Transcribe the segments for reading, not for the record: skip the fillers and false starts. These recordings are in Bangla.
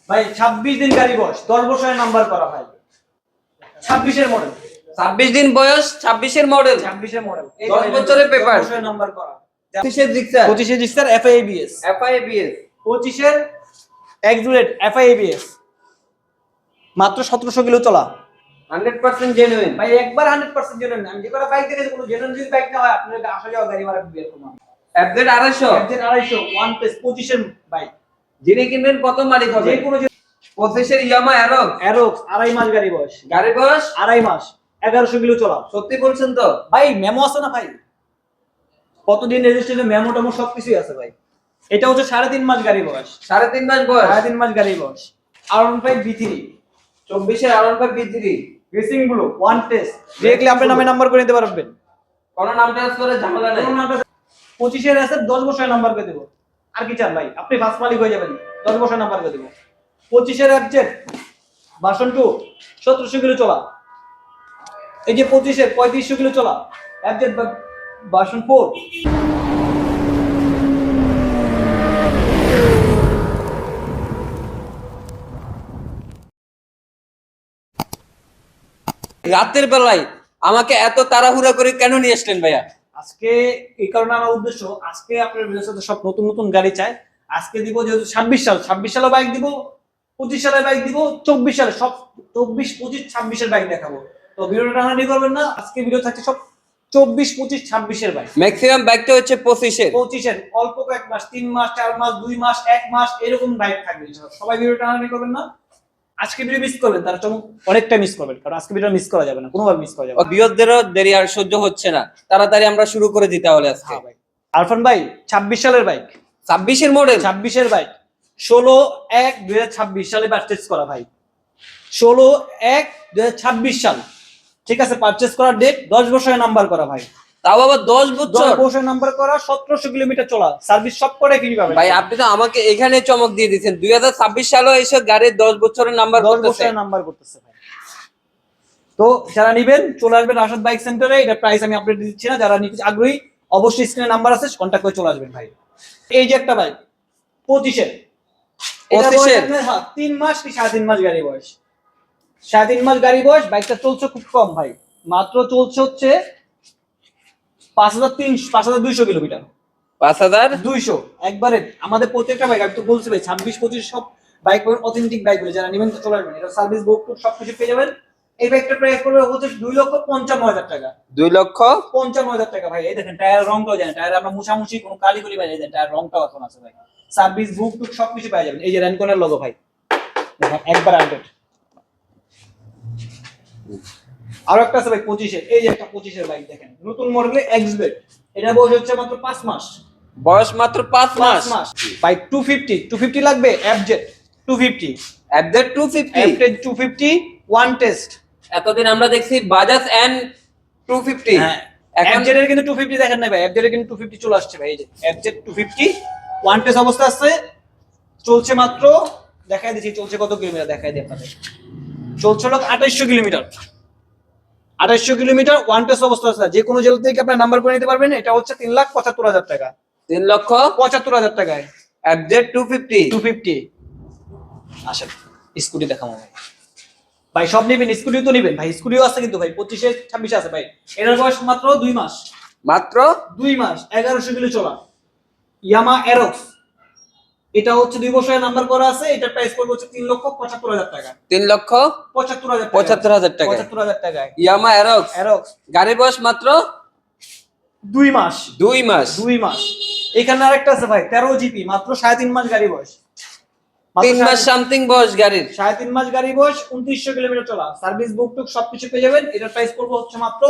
ভাই 26 দিন গাড়ি বয়স 10 বছরের নাম্বার করা ভাই 26 এর মডেল 26 দিন বয়স 26 এর মডেল 26 এর মডেল 10 বছরের পেপার 10 বছরের নাম্বার করা 25 এর জিক্সার 25 এর জিক্সার FIABS 25 এর এক্সুলেট FIABS মাত্র 1700 কিলো চলা 100% জেনুইন ভাই একবার 100% জেনুইন আমি যে কটা বাইক দেখেছি কোনো জেনুইন যদি বাইক না হয় আপনাদের আসলে গাড়ি মারা বের করব FZ 250 FZ 250 ওয়ান টেস্ট 25 এর বাইক যিনি কিনবেন কত মালিক হবে যে কোনো 25 এর ইয়ামা অ্যারোক্স আড়াই মাস গাড়ি বয়স গাড়ি বয়স আড়াই মাস 1100 কিলো চলা সত্যি বলছেন তো ভাই মেমো আছে না ভাই কতদিন রেজিস্ট্রেশন মেমো টেমো সবকিছুই আছে ভাই এটা হচ্ছে 3.5 মাস গাড়ি বয়স 3.5 মাস বয়স 3.5 মাস গাড়ি বয়স R15 B3 24 এর R15 B3 racing blue one test দেখলে আপনার নামে নাম্বার করে নিতে পারবেন কোন নাম ট্রান্সফারে ঝামেলা নাই 25 এর আছে 10 বছরের নাম্বার করে দেব আর কি চান ভাই আপনি ফার্স্ট মালিক হয়ে যাবেন 10 বছরের নাম্বার করে দেব 25 এর FZ ভার্সন 2 1700 কিলো চলা এই যে 25 এর 3500 কিলো চলা FZ ভার্সন 4 রাতের বেলায় আমাকে এত তাড়াহুড়া করে কেন নিয়ে আসলেন ভাইয়া আজকে এই কারণে আমার উদ্দেশ্য আজকে আপনার ভিডিওর সাথে সব নতুন নতুন গাড়ি চাই আজকে দিব যেহেতু 26 সালে বাইক দিব 25 সালে বাইক দিব 24 সালে সব 24 25 26 এর বাইক দেখাবো তো ভিডিওটা টানাটানি করবেন না আজকে ভিডিও থাকছে সব 24 25 26 এর বাইক ম্যাক্সিমাম বাইকটা হচ্ছে 25 এর 25 এর অল্প কয়েক মাস 3 মাস 4 মাস 2 মাস 1 মাস এরকম বাইক থাকবে সবাই ভিডিও টানাটানি করবেন না আজকে ভিডিও মিস করবেন তারা অনেকটা মিস করবেন কারণ আজকে ভিডিও মিস করা যাবে না কোনোভাবে মিস করা যাবে না বিয়তদেরও দেরি আর সহ্য হচ্ছে না তাড়াতাড়ি আমরা শুরু করে দিতে হলে আজকে হ্যাঁ ভাই আরফান ভাই 26 সালের বাইক 26 এর মডেল 26 এর বাইক 16/1/2026 সালে পারচেজ করা ভাই 16/1/2026 সাল ঠিক আছে পারচেজ করার ডেট 10 বছরের নাম্বার করা ভাই তাও আবার 10 বছর 10 বছরের নাম্বার করা 1700 কিলোমিটার চলা সার্ভিস সব করে ফ্রি পাবেন ভাই আপনি তো আমাকে এখানে চমক দিয়ে দিয়েছেন 2026 সালে এসে গাড়ির 10 বছরের নাম্বার 10 বছরের নাম্বার করতেছে ভাই তো যারা নেবেন চলে আসবেন রাশাদ বাইক সেন্টারে এটা প্রাইস আমি আপডেট দিচ্ছি না যারা নিতে আগ্রহী অবশ্যই স্ক্রিনে নাম্বার আছে কন্টাক্ট করে চলে আসবেন ভাই এই যে একটা বাইক 25 এর 25 এর হ্যাঁ 3 মাস কি 3.5 মাস গাড়ি বয়স 3.5 মাস গাড়ি বয়স বাইকটা চলছে খুব কম ভাই মাত্র চলছে হচ্ছে 5200 কিলোমিটার 5200 একবারে আমাদের প্রত্যেকটা বাইক আমি তো বলছি ভাই 26-25 সব বাইক অথেন্টিক বাইকগুলো যারা নেবেন তো চলে আসবেন এটা সার্ভিস বুক টুক সবকিছু পেয়ে যাবেন এই বাইকটা প্রাইস পড়বে হচ্ছে 2,55,000 টাকা 2,55,000 টাকা ভাই এই দেখেন টায়ার রংটাও জানেন টায়ার আমরা মুছামুছি কোনো কালি ভাই এই টায়ার রংটাও এখন আছে ভাই সার্ভিস বুক টুক সবকিছু পেয়ে যাবেন এই যে রেনকনের লোগো ভাই দেখেন একবার আপডেট আরো একটা আছে ভাই 25 এর এই যে একটা 25 এর বাইক দেখেন নতুন মডেলে এক্সবেট এটা বয়স হচ্ছে মাত্র 5 মাস বয়স মাত্র 5 মাস ভাই 250 লাগবে FZ 250 FZ 250 ওয়ান টেস্ট এতদিন আমরা দেখছি বাজাজ এন 250 হ্যাঁ এখন FZ এর কিন্তু 250 দেখেন না ভাই FZ এর কিন্তু 250 চলে আসছে ভাই এই যে FZ 250 ওয়ান টেস্ট অবস্থা আছে চলছে মাত্র দেখাই দিচ্ছি চলছে কত কিলোমিটার দেখাই দিই আপনাদের চলছে লোক 2800 কিলোমিটার 2800 কিলোমিটার ওয়ান টেস্ট অবস্থা আছে যে কোনো জেলা থেকে আপনার নাম্বার করে নিতে পারবেন এটা হচ্ছে 3,75,000 টাকা 3,75,000 টাকায় FZ 250 আসেন স্কুটি দেখাবো ভাই সব নেবেন স্কুটি তো নেবেন ভাই স্কুটিও আছে কিন্তু ভাই 25 26 আছে ভাই এটার বয়স মাত্র 2 মাস 1100 কিলো চলা ইয়ামা অ্যারোক্স এটা হচ্ছে 2 বছরের নাম্বার করা আছে এটা প্রাইস পড়বে হচ্ছে 3,75,000 টাকা 3,75,000 টাকা 75,000 টাকায় ইয়ামা অ্যারোক্স গাড়ির বয়স মাত্র 2 মাস 2 মাস এখানে আরেকটা আছে ভাই 13 জিপি মাত্র 3.5 মাস গাড়ি বয়স 3 মাস সামথিং বয়স গাড়ির 3.5 মাস গাড়ি বয়স 2900 কিলোমিটার চলা সার্ভিস বুক টুক সবকিছু পেয়ে যাবেন এটার প্রাইস পড়বে হচ্ছে মাত্র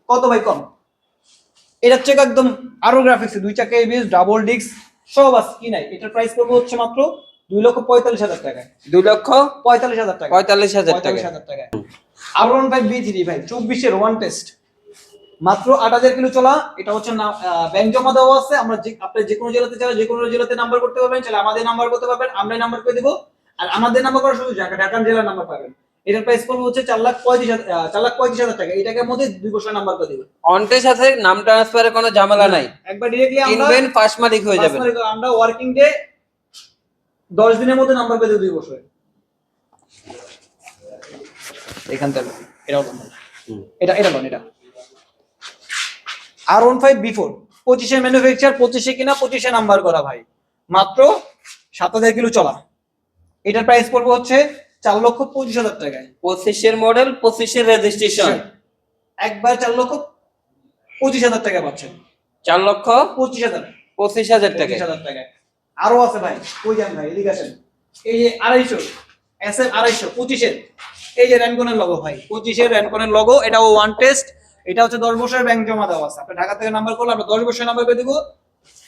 কত ভাই কম এটা হচ্ছে একদম আরো গ্রাফিক্স 2 চাকা এবিএস ডাবল ডিস্ক সব আছে কি নাই এটার প্রাইস পড়বে হচ্ছে মাত্র 2,45,000 টাকা 2,45,000 টাকা 45,000 টাকা R15 B3 ভাই 24 এর ওয়ান টেস্ট মাত্র 8,000 কিলো চলা এটা হচ্ছে ব্যাংক জমা দেওয়া আছে আমরা আপনি যে কোনো জেলাতে চাইলে যে কোনো জেলাতে নাম্বার করতে পারবেন চাইলে আমাদের নাম্বার করতে পারবেন আমরা নাম্বার করে দেব আর আমাদের নাম্বার করা শুধু ঢাকা জেলার নাম্বার পাবেন এটার প্রাইস পড়বে হচ্ছে 4,35,000 টাকা এই টাকার মধ্যে 2 বছরের নাম্বার করে দিবেন অন্টের সাথে নাম ট্রান্সফারের কোনো ঝামেলা নাই একবার ডাইরেক্টলি আমরা কিনবেন ফার্স্ট মালিক হয়ে যাবেন আমরা ওয়ার্কিং ডে 10 দিনের মধ্যে নাম্বার পেয়ে 2 বছরে। এখান থেকে এটা হলো না। এটা লোন এটা R15 B4 25 ম্যানুফ্যাকচার, 25 কিনা 25 নাম্বার করা ভাই, মাত্র 7000 কিলো চলা। এটার প্রাইস পড়বে হচ্ছে 4,25,000 টাকায়। 25 মডেল, 25 রেজিস্ট্রেশন, একবার 4,25,000 টাকা পাচ্ছেন। 4,25,000 25,000 টাকা। 25,000 টাকায়। আরো আছে ভাই, কই যান ভাই, এদিকে আসেন। এই যে 250 SF 250 25 এই যে র্যানকনের লোগো ভাই, 25 র্যানকনের লোগো, এটাও ওয়ান টেস্ট। এটা হচ্ছে 10 বছরের ব্যাংক জমা দেওয়া আছে। আপনি ঢাকা থেকে নাম্বার করলে আমরা 10 বছরের নাম্বার করে দিব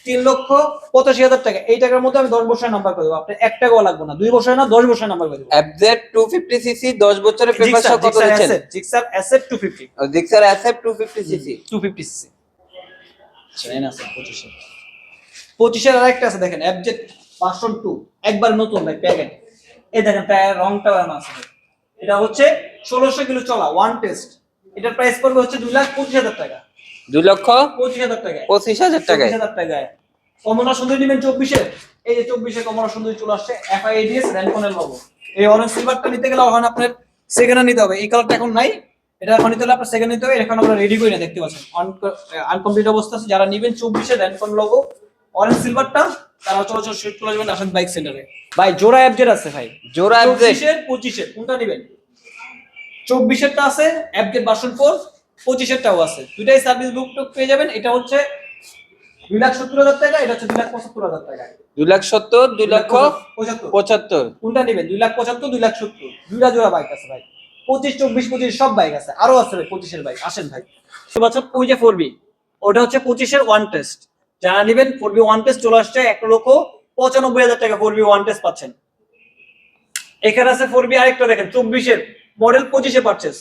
3,85,000 টাকা। এই টাকার মধ্যে আমি 10 বছরের নাম্বার করে দেবো, আপনি 1 টাকাও লাগবে না, 2 বছরের না 10 বছরের নাম্বার করে দেবো। FZ 250 সিসি 10 বছরের পেপার সহ কত দিচ্ছেন? Gixxer SF 250 Gixxer SF 250 CC 250 CC. আচ্ছা এনে আছে 25 এর আরেকটা আছে দেখেন, FZ ভার্সন 2 একবার নতুন ভাই প্যাকেট। এই দেখেন টায়ার রংটা বানানো আছে ভাই। এটা হচ্ছে 1600 কিলো চলা ওয়ান টেস্ট। এটার প্রাইস পড়বে হচ্ছে 2,25,000 টাকা। 2,25,000 টাকায়। 25,000 টাকায়। 25,000 টাকায়। কমলা সুন্দরী নেবেন 24 এর। এই যে 24 এ কমলা সুন্দরী চলে আসছে, FIADS র্যানকনের লোগো। এই অরেঞ্জ সিলভারটা নিতে গেলে এখন আপনার সেকেন্ড নিতে হবে। এই কালারটা এখন নাই, এটা এখন নিতে হলে আপনার সেকেন্ড নিতে হবে। এখন আমরা রেডি করে দেখতে পাচ্ছেন আনকমপ্লিট অবস্থা আছে। যারা নেবেন 24 এর র্যানকন লোগো অরেঞ্জ সিলভারটা, তারা চলাচল চলে যাবেন আসাদ বাইক সেন্টারে। ভাই জোড়া FZ আছে ভাই, জোড়া FZ 24 এর 25 এর কোনটা নেবেন? 24 এরটা আছে FZ ভার্সন 4, 25 এরটাও আছে। দুটাই সার্ভিস বুক টুক পেয়ে যাবেন। এটা হচ্ছে 2,70,000 টাকা, এটা হচ্ছে 2,75,000 টাকা। 2,70,000 2,75,000 কোনটা নেবেন? 2,75,000 2,70,000 দুইটা জোড়া বাইক আছে ভাই। 25 24 25 সব বাইক আছে, আরো আছে ভাই 25 এর বাইক। আসেন ভাই, এবছর ওই যে 4B ওটা হচ্ছে 25 এর ওয়ান টেস্ট। যারা নেবেন 4B ওয়ান টেস্ট চলে আসছে 1,95,000 টাকা 4B ওয়ান টেস্ট পাচ্ছেন। এখানে আছে 4B আরেকটা দেখেন 24 এর মডেল 25 এ পারচেজ,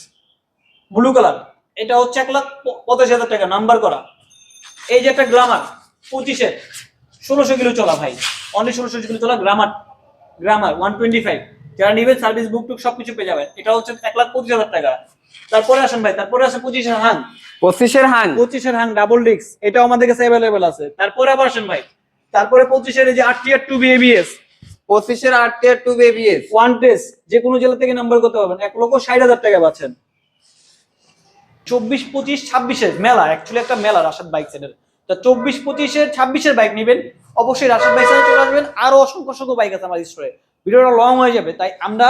ব্লু কালার। এটা হচ্ছে 1,85,000 টাকা নাম্বার করা। এই যে একটা গ্লামার 25 এর 1600 কিলো চলা ভাই, অনলি 1600 কিলো চলা গ্রামার 125। যারা নেবেন সার্ভিস বুক টুক সবকিছু পেয়ে যাবেন। এটা হচ্ছে 1,25,000 টাকা। তারপরে আসেন ভাই, তারপরে আছে 25 এর হাং 25 এর হাং ডাবল ডিস্ক, এটাও আমাদের কাছে अवेलेबल আছে। তারপরে আবার আসেন ভাই, তারপরে 25 এর এই যে RTR 2B ABS, 25 এর RTR 2B ABS one test, যে কোনো জেলা থেকে নাম্বার করতে পারবেন। 1,60,000 টাকা পাচ্ছেন। 24 25 26 এর মেলা, অ্যাকচুয়ালি একটা মেলা রাশাদ বাইক সেন্টার। তা 24 25 এর 26 এর বাইক নেবেন অবশ্যই রাশাদ বাইক সেন্টারে চলে আসবেন। আরো অসংখ্য বাইক আছে আমাদের স্টোরে, ভিডিওটা লং হয়ে যাবে, তাই আমরা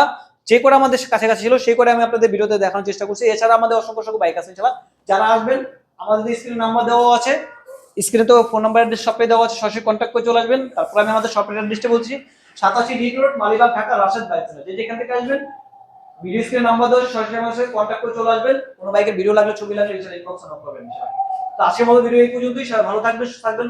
যে করে আমাদের কাছাকাছি ছিল সেই করে আমি আপনাদের ভিডিওতে দেখানোর চেষ্টা করছি। এছাড়া আমাদের অসংখ্য বাইক আছে ইনশাআল্লাহ। যারা আসবেন আমাদের স্ক্রিনে নাম্বার দেওয়া আছে, স্ক্রিনে তো ফোন নাম্বার অ্যাড্রেস শপে দেওয়া আছে, সরাসরি কন্ট্যাক্ট করে চলে আসবেন। তারপর আমি আমাদের শপের অ্যাড্রেসটা বলছি, 87 D road Malibagh Dhaka Rashad bike centre. যেখান থেকে আসবেন ভিডিও স্ক্রিনে নাম্বার দেওয়া সরাসরি আমার সাথে কন্ট্যাক্ট করে চলে আসবেন। কোনো বাইকের ভিডিও লাগলে ছবি লাগলে ইনশাআল্লাহ ইনবক্সে নক করবেন ইনশাআল্লাহ। তো আজকের মতো ভিডিও এই পর্যন্তই। সবাই ভালো থাকবেন সুস্থ থাকবেন।